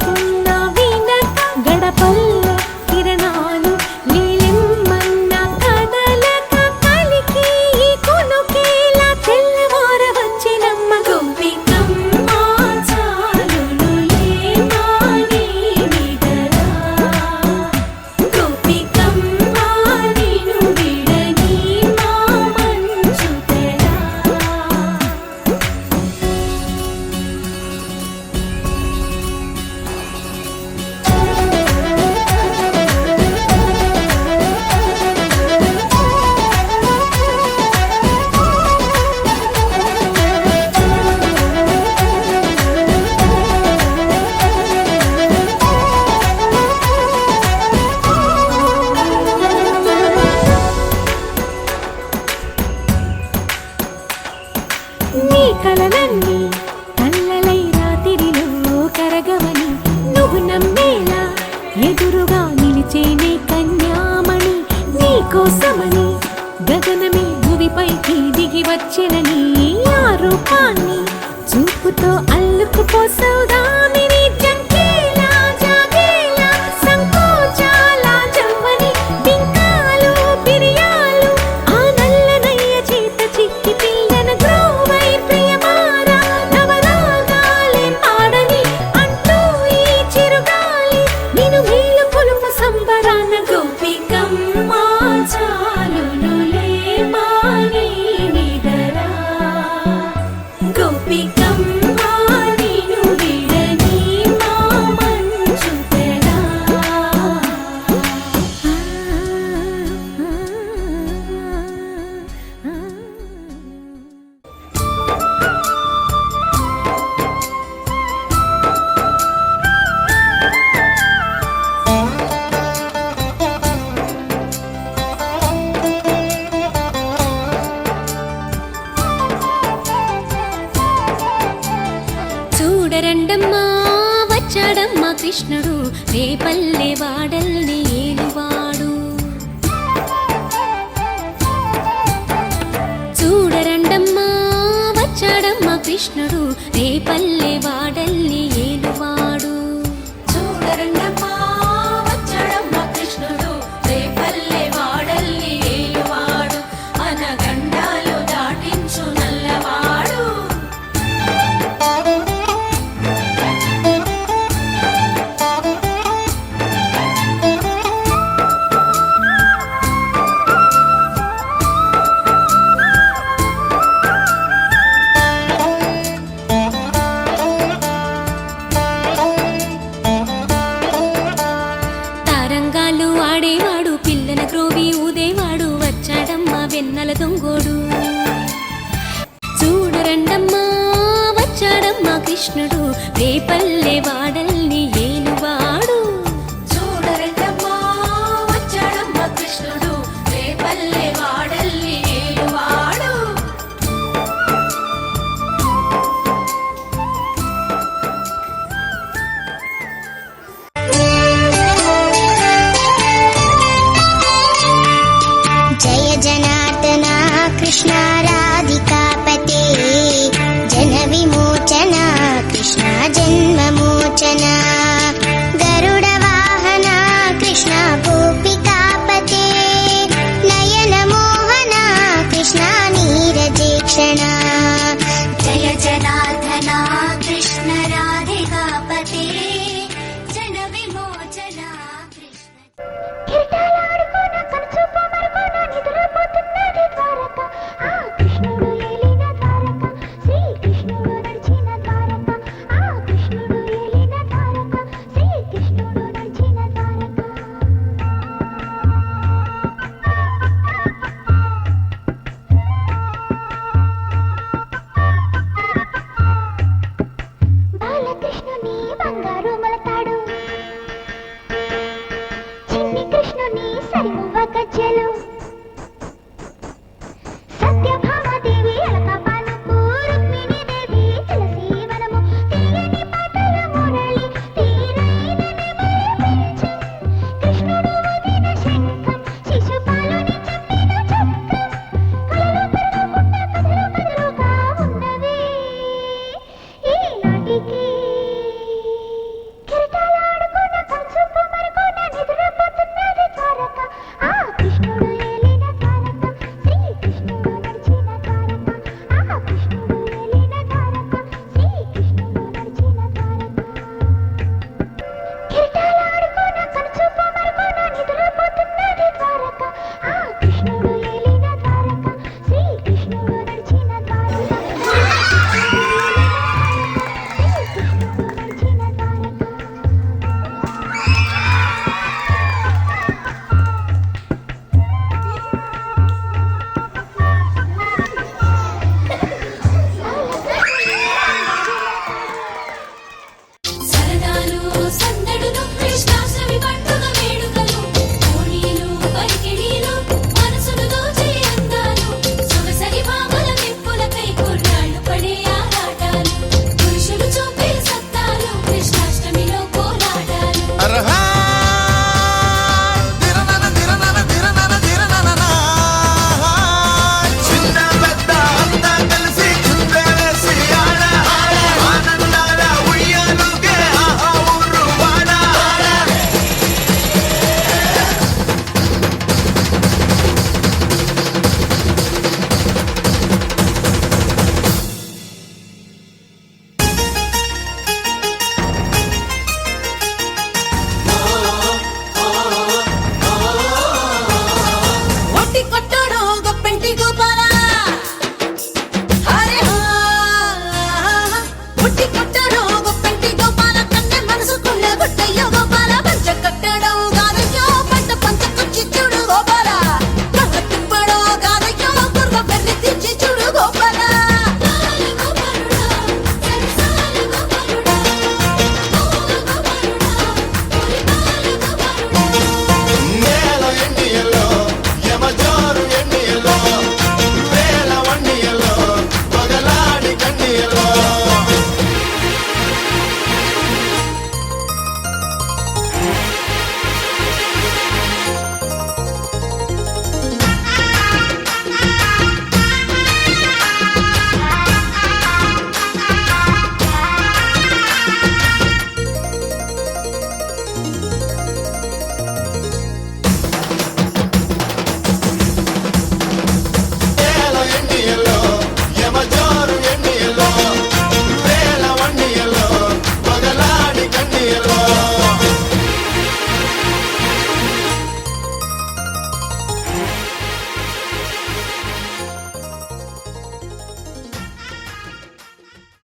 వస్తున్నా వీణక గడపల్లో కిరణాలు నీలిమ్మన్న కదలక కలికి ఈ కొనుకేలా తెల్లవార వచ్చినమ్మ గోపికమ్మ చాలులులే మాని విడరా గోపికమ్మ నిను విడని మా మంచు తెరా నీ కలలన్నీ కల్లలై రాత్రిలో కరగవని నువ్వు నమ్మేలా ఎదురుగా నిలిచేనే కన్యామణి నీ కోసమని గగనమే భువిపైకి దిగి వచ్చెనని ఆ రూపాన్ని చూపుతో అల్లుకుపోసౌదామిని జంకేలా జాగేలా సంకోచాల జవ్వని బింకాలు బిరియాలు ఆ నల్లనయ్య చేత చిక్కి పిల్లన గ్రోవై ప్రియమారా నవరాగాలే పాడని అంటూ ఈ చిరుగాలి నిన్ను మేలు కొలుపు సంబరాన గోపికమ్మ చాలులులే మాని విడరా గోపికమ్మ నిన్ను విడని మా మంచు తెరా చూడరండమ్మా వచ్చాడమ్మా కృష్ణుడు రేపల్లె వాడల్ని ఏలువాడు చూడరండమ్మా వచ్చాడమ్మా కృష్ణుడు రేపల్లె వాడల్ని ఏలువాడు చూడరండమ్మా వచ్చాడమ్మా కృష్ణుడు రేపల్లె వాడల్ని ఏలువాడు అనగండాలు దాటించు నల్లవాడు తారంగాలు ఆడేవాడు పిల్లల క్రోవి ఊదేవాడు వచ్చాడమ్మా వెన్నెల దొంగోడు చూడరండమ్మా వచ్చాడమ్మా కృష్ణుడు రేపల్లె వాడల్